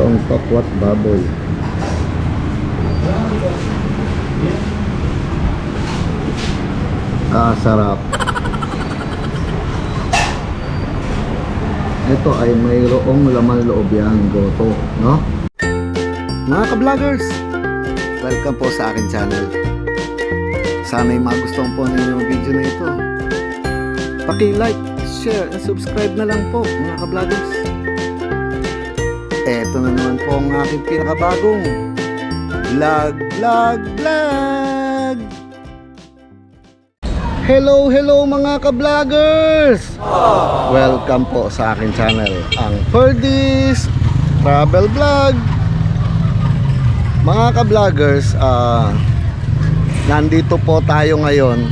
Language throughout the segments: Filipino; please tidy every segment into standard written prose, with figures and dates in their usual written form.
Totoong tokwat baboy. Sarap. Ito ay mayroong laman loob yan, goto, no? Mga ka-vloggers, welcome po sa akin channel. Sana'y magustuhan po ninyo yung video na ito. Paki-like, share, and subscribe na lang po, mga ka-vloggers. Eto na naman po ang aking pinakabagong vlog. Hello mga ka-vloggers! Welcome po sa akin channel, ang Ferdy's Travel Vlog. Mga ka-vloggers, nandito po tayo ngayon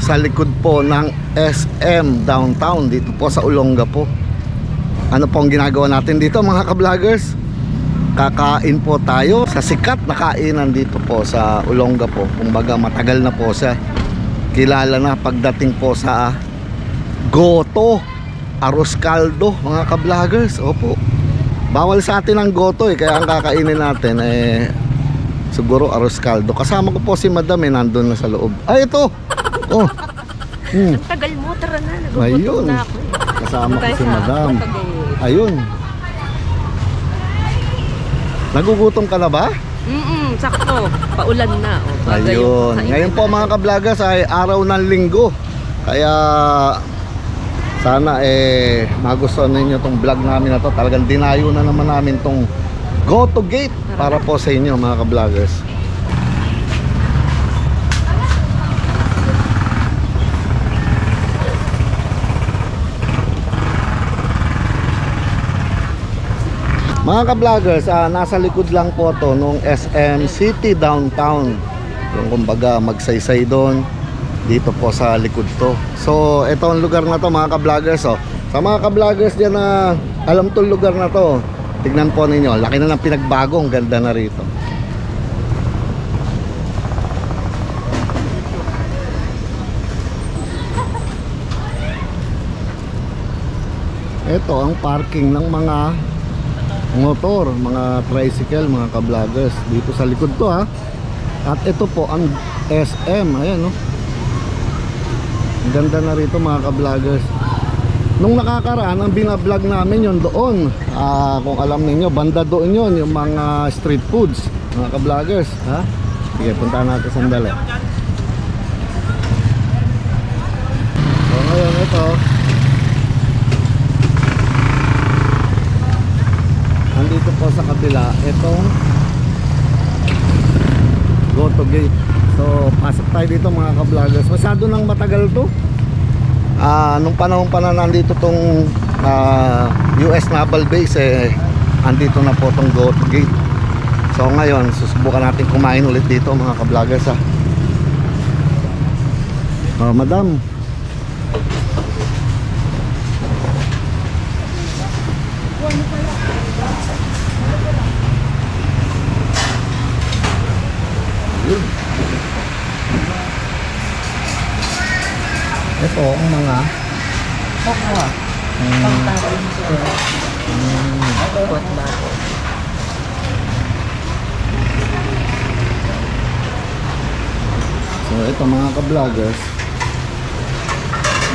sa likod po ng SM Downtown, dito po sa Olongapo. Ano pong ginagawa natin dito, mga ka-vloggers? Kakain po tayo sa sikat na kainan dito po sa Olongapo. Kumbaga matagal na po siya kilala na pagdating po sa goto, arroz caldo, mga ka-vloggers. Opo, bawal sa atin ang goto kaya ang kakainin natin siguro arroz caldo. Kasama ko po si madam nandun na sa loob. Ay, ito! Oh. Ang tagal mo, tara na, nagugutom na ako. Kasama ko si madam. Ayun. Nagugutom ka na ba? Sakto. Paulan na. Ayun. Ngayon po mga ka-vloggers ay araw ng linggo. Kaya sana magustuhan ninyo tong vlog namin na to. Talagang dinayo na naman namin tong Goto Gate para po sa inyo, mga ka-vloggers. Mga ka-vloggers, nasa likod lang po to nung SM City Downtown. Yung kumbaga magsaysay doon, dito po sa likod to. So ito ang lugar na to, mga ka-vloggers. Sa mga ka-vloggers dyan na alam tong lugar na to, tignan po ninyo, laki na ng pinagbago, ang ganda na rito. Ito ang parking ng mga motor, mga tricycle, mga ka-vloggers dito sa likod to ha. At ito po ang SM, ayan no. Ang ganda na rito, mga ka-vloggers. Nung nakakaraan, ang binablog namin yon doon, kung alam niyo, banda doon yon, yung mga street foods, mga ka-vloggers ha. Sige, puntahan natin sandali. So ngayon ito, dito po sa kabila, itong Goto Gate. So pasok tayo dito, mga ka-vloggers. Masyado nang matagal to. Nung panahon pa na nandito tong US Naval Base, andito na po tong Goto Gate. So ngayon susubukan natin kumain ulit dito, mga ka-vloggers ha. Madam, ito ang mga so ito, mga ka-vloggers,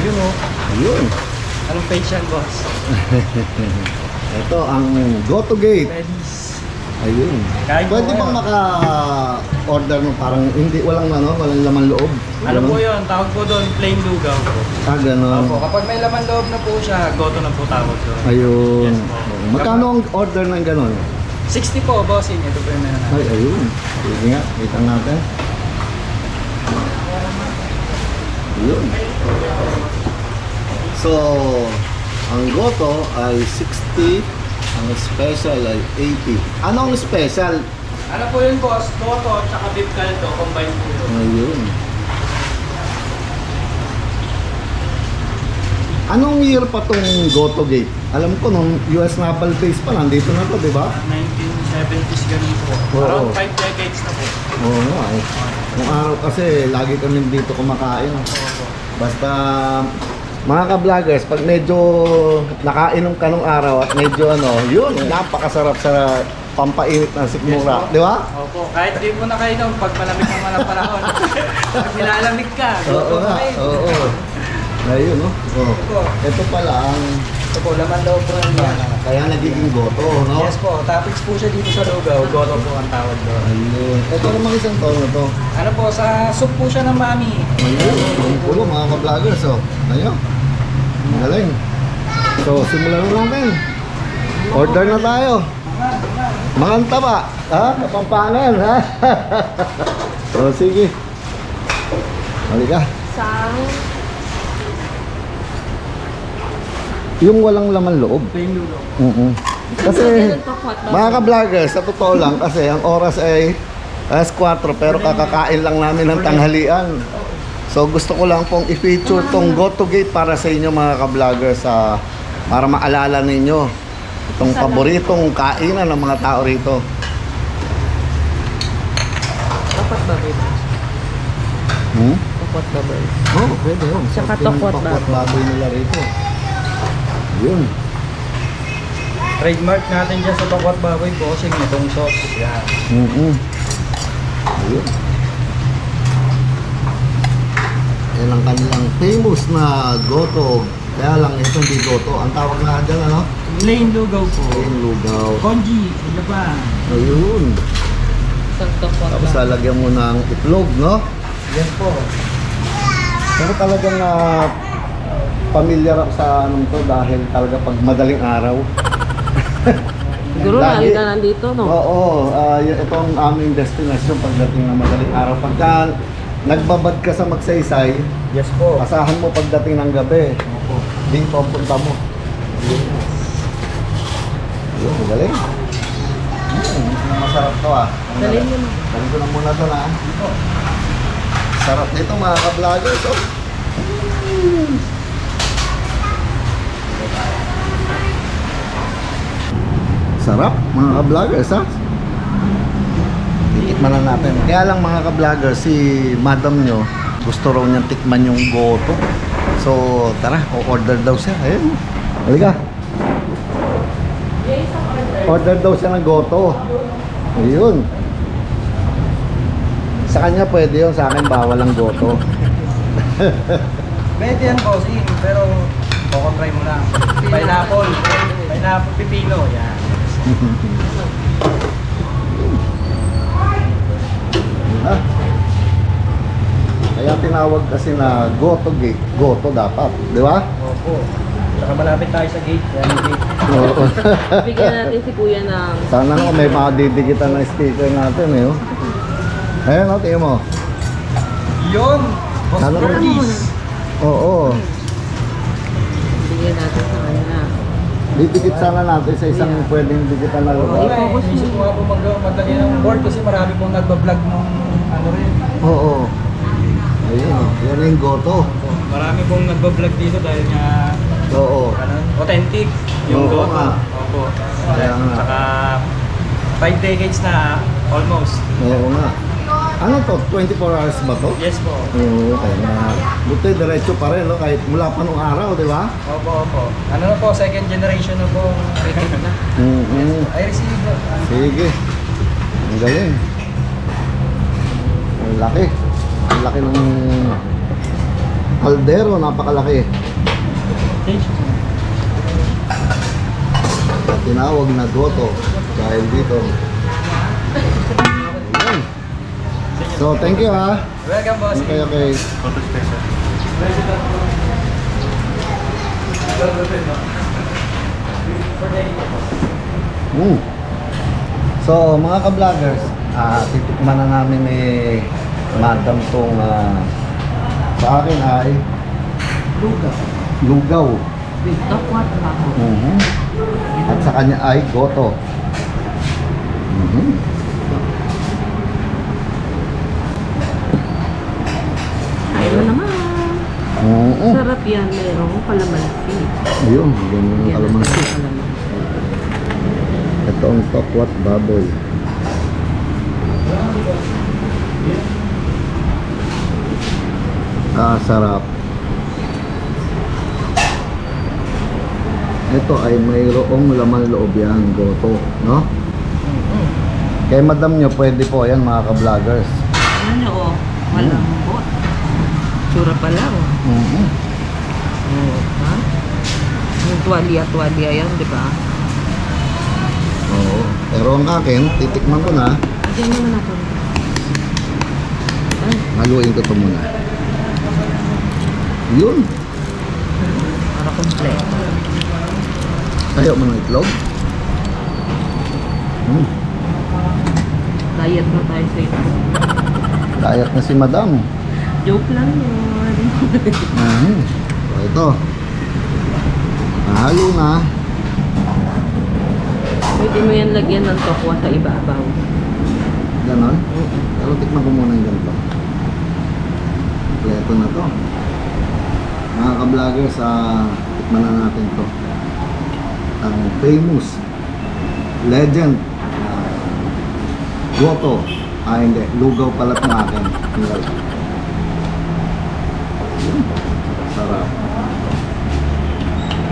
Yun o. ayun. Anong page yan, boss? Ito ang Goto Gate. Friends. Ayun. Kain po Pwede kayo. bang maka-order mo parang hindi, walang walang laman loob? Ano Ganun? po yun? Tawag po doon, plain lugaw po. Ganun. Opo, kapag may laman loob na po siya, goto na po tawag doon. Ayun. Yes po. Magkano ang order ng ganun? 60 po, bossing. Ito po yung meron natin. Ay, ayun. Sige nga, kita natin. Ayun. So, ang goto ay 60, ang special ay 80. Ano ang special? Ano po yun, boss? Goto at saka beef caldo, combine po yun. Ayun. Anong year pa tong Goto Gate? Alam ko nung US Naval Base pa, nandito na to, di ba? 1970s ganun po. Oo. Around 5 decades na po. Oo nga eh. Nung araw kasi, lagi kami dito kumakain. Basta Mga ka-vloggers, pag medyo nakainom ka nung araw at medyo yun, napakasarap sa pampainit ng sikmura. Di ba? Opo, kahit di mo na kayo nung pag malamig naman ang panahon. Pag nilalamig ka, Oo nga, kayo. oo. Ayun, no? Oh. Opo. Ito pala ang, Ito po, laman loob po ng yan. kaya nagiging goto, no? Yes po, topics po siya dito sa lugaw. Goto po ang tawag doon. Ayun. Ito namang isang tono to. Ano po, sa soup po siya ng mami. Ayun, ang pulo mga ka-vloggers, oh. Ayun. Ang galing. So, simulan na natin. Order na tayo. Mga taba. Ha? Kapampangan, ha? So, sige. Halika. Sang... Yung walang laman loob. Plain lugaw. Kasi, mga ka-vloggers, sa totoo lang, kasi ang oras ay alas 4, pero kakakain lang namin ng tanghalian. So, gusto ko lang pong i-feature tong Goto Gate para sa inyo, mga ka-vloggers, para maalala ninyo itong paboritong kainan ng mga tao rito. Tokwat baboy. Hmm? Tokwat baboy. Oh, pwede yun. Tsaka Sarap yung tokwat baboy nila rito. Yun. Trademark natin dyan sa Tokwat Baboy, bossing itong sauce. Yan. Ayun. Yan ang kanilang famous na goto. Kaya lang ito hindi goto. Ang tawag nga dyan, ano? Plain lugaw po. Yung lugaw. Konji, ano ba? Ayun. Sang tokwat Tapos baboy. lalagyan mo ng itlog, no? Yes po. Pero talagang pamilyar ako sa anong to dahil talaga pag madaling araw. Siguro lagi ka nandito, no? Oo, ito ang aming destination pagdating ng madaling araw. Pagka nagbabad ka sa Magsaysay, Yes po. asahan mo pagdating ng gabi. Opo. Dito ang punta mo. Yun, galing. Masarap to ah. Dalhin mo na. Dalhin ko na muna to na. Sarap nito mga ka-vloggers. Oh. Sarap mga ka-vloggers ha. Titikman na natin. Kaya lang mga ka-vloggers, si madam nyo gusto raw niyang tikman yung goto. So tara, o-order daw siya. Ayun. Halika. Order daw siya ng goto. Ayun. Sa kanya pwede yun, sa akin bawal ang goto. Pwede yan, bossing. Pero, try mo lang. Pineapple. Pineapple pipino. Yan. Ha? Kaya tinawag kasi na Goto Gate. Goto dapat, di ba? Opo. Saka malapit tayo sa gate. Yan yung gate. Oo. Bigyan natin si kuya ng... Sana naman may mga didikitan na sticker natin eh. Oh. Ayun, oh, tingnan mo. Yun! Boss Ano? Burgis. Oo. Bigyan natin sa kanya. Didikit sana natin sa isang pwedeng dikitan na lugar. Okay, isip ko nga po maglagay ng board kasi marami pong nagbablog nung ano rin. Oo. Ayun, oh. Yan yung Goto. Marami pong nagbablog dito dahil nga Oo. ano, authentic yung Oo goto. nga. Opo. Kaya nga. Saka 5 decades na almost. Oo nga. Ano to? 24 hours ba to? Yes po. Oo, kaya nga. Buti diretso pa rin, no? Kahit mula pa nung araw, di ba? Opo, opo. Ano na po, second generation na po. Repeat na. I received Sige. Ang galing. Ang laki. Ang laki ng kaldero, napakalaki. Tinawag na Goto dahil dito. Ayan. So, thank you ha. Welcome, boss. Okay, okay. So, mga ka-vloggers, titikman na namin ni Madam tong sa akin ay lugaw. Tokwat baboy. At sa kanya ay goto. Ayun naman. Sarap yan. Merong kalamansi. Ayun, ganyan ang kalamansi. Ito ang tokwat baboy. Sarap. Ito ay mayroong laman loob yan, goto, no? Kay madam nyo, pwede po yan mga ka-vloggers. Ano o? Malambot. Tsura pa lang. Oh, ha? Yung tuwalya yan, di ba? Oo. Pero ang akin, titikman ko na. Diyan naman ako. Ay, Haluin ko ito muna. Yun. para kompleto. Ayaw mo ng itlog? Diet na tayo sa ito. Diet na si madam. Joke lang yun. So, ito. Nahalo na. Pwede mo yan lagyan ng tokwa sa ibabaw. Ganon. Pero tikman ko muna yung ganito. Kompleto na to. Mga ka-vloggers, tikman na natin to. Ang famous legend goto. Hindi. Lugaw pala ng akin. Yun. Sarap.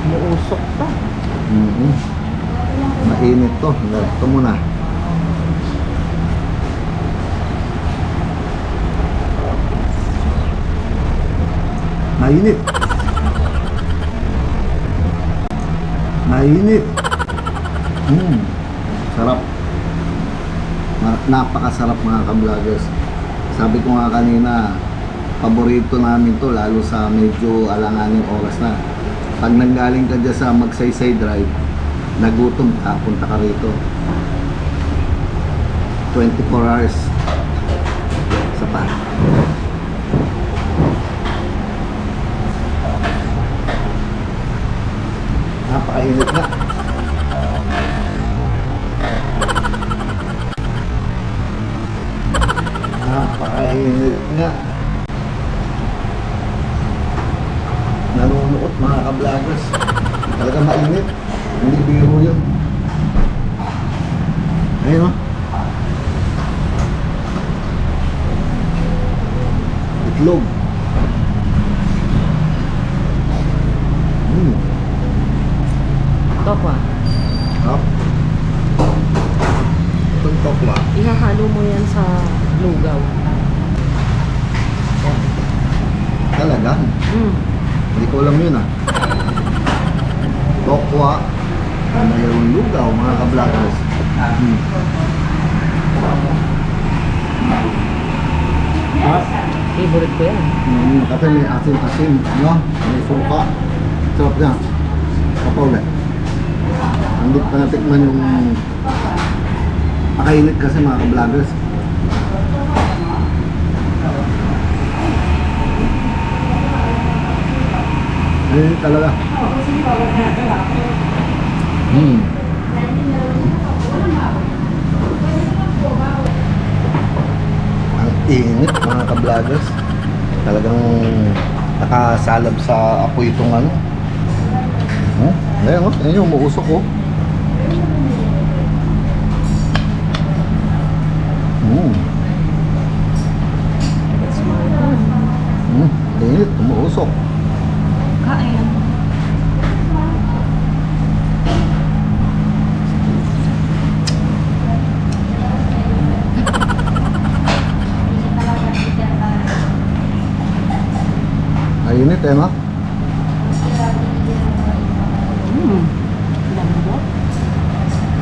Muusok pa. Mainit to. Ito muna. Mainit. Mainit. Sarap. Napakasarap mga ka-vloggers. Sabi ko nga kanina, paborito namin to lalo sa medyo alanganing oras na. Pag nanggaling ka dyan sa Magsaysay Drive, nagutom ka, punta ka rito. 24 hours. Sa pa. Napakainit na. Napakainit nga. Nanunuot mga ka-vloggers. Talaga mainit. Hindi biro yun. Ayun o. Itlog. Tokwa. Hop. Itong tokwa. Ihahalo mo yan sa lugaw. Yan. Talaga. Hindi ko alam yun Tokwa. Mayroong lugaw mga ka-vloggers. Favorite ko yan. Kasi may asim-asim, no? May suka. Sarap niya. Kapaw ulit. Hindi pa natikman yung pakainit kasi mga ka-vloggers. Ayun talaga. Ang init mga ka-vloggers. Talagang nakasalab sa apoy itong ano. Ayan o, ayan yung umuusok o. Init, umuusok. Kain. Mainit no? Lambot.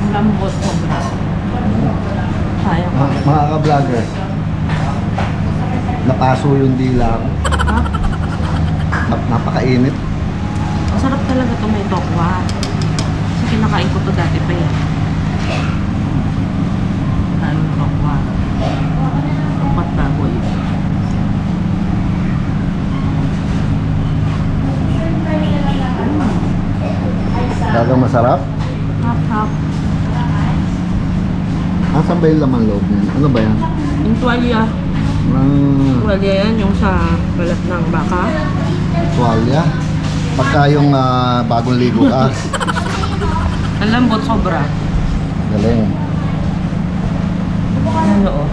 Ang lambot sobra. Sayang. Mga ka-vloggers, napaso yung dila ko. Ha? Napakainit. Masarap talaga ito may tokwa. Kasi kinakain ko to dati pa yan. Ano tokwa? Tokwa't baboy. Talagang masarap. Hap-hap. Asan ba yung laman loob niyan? Ano ba yan? Yung tuwalya. Tuwalya yan yung sa balat ng baka. Tuwalya. Pagka yung bagong ligo ka. Ang lambot sobra. Galing. Ano o?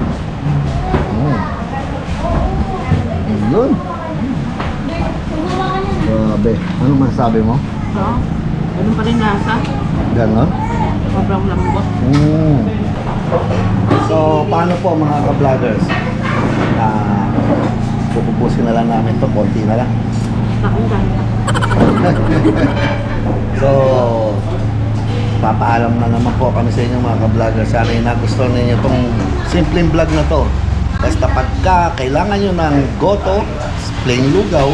Yun. Grabe. Ano masasabi mo? Ha? Ganun pa rin lasa. Ganon? Sobrang lambot. So, paano po mga ka-vloggers? Pupupusin na lang namin to, konti na lang. Nakinggan. So, papaalam na naman po kami sa inyo mga ka-vloggers. Sana yung nagustuhan ninyo itong simpleng vlog na to. Basta pagka kailangan nyo ng goto, plain lugaw,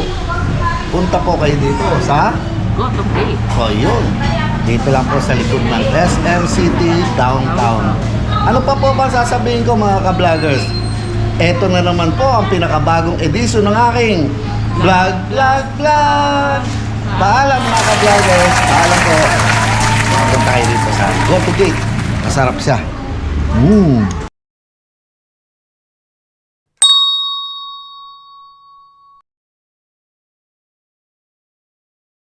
punta po kayo dito sa Go to play. so yun. Dito lang po sa likod ng SM City Downtown. Ano pa po ba sasabihin ko mga ka-vloggers? Ito na naman po ang pinakabagong edisyon ng aking vlog. Paalam mga ka-vloggers. Paalam po. Punta kayo dito sa Go to Gate. Masarap siya.